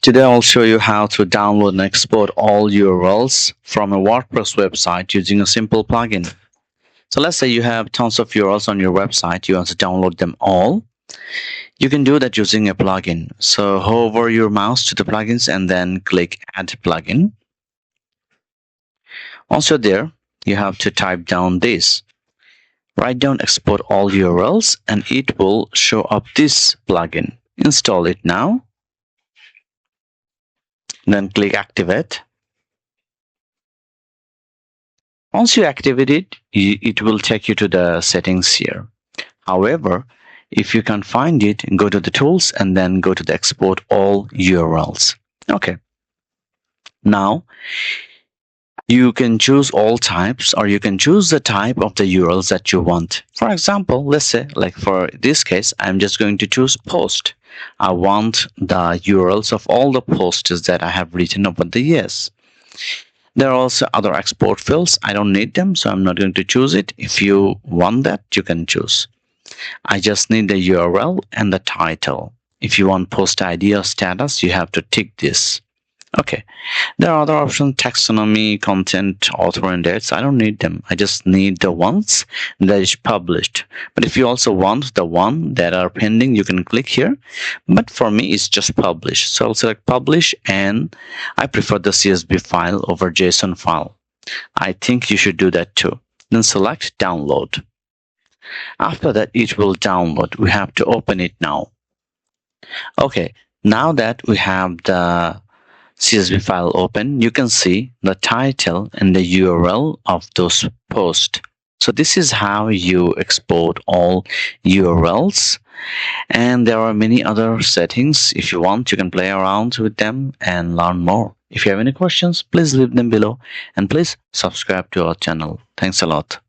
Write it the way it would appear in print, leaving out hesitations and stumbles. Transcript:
Today I'll show you how to download and export all URLs from a WordPress website using a simple plugin. So let's say you have tons of URLs on your website, you want to download them all. You can do that using a plugin. So hover your mouse to the plugins and then click Add Plugin. Once you're there, you have to type down this. Write down export all URLs and it will show up this plugin. Install it now. Then click Activate. Once you activate it, it will take you to the settings here. However, if you can't find it, go to the tools and then go to the export all URLs. Okay. Now, you can choose all types, or you can choose the type of the URLs that you want. For example, let's say, like for this case, I'm just going to choose post. I want the URLs of all the posts that I have written over the years. There are also other export fields. I don't need them, so I'm not going to choose it. If you want that, you can choose. I just need the URL and the title. If you want post ID or status, you have to tick this. Okay. There are other options: taxonomy, content, author, and dates. I don't need them. I just need the ones that is published. But if you also want the one that are pending, you can click here. But for me, it's just publish. So I'll select publish, and I prefer the CSV file over JSON file. I think you should do that too. Then select download. After that, it will download. We have to open it now. Okay. Now that we have the CSV file open, you can see the title and the URL of those posts. So this is how you export all URLs, and there are many other settings. If you want, you can play around with them and learn more. If you have any questions, please leave them below, and please subscribe to our channel. Thanks a lot.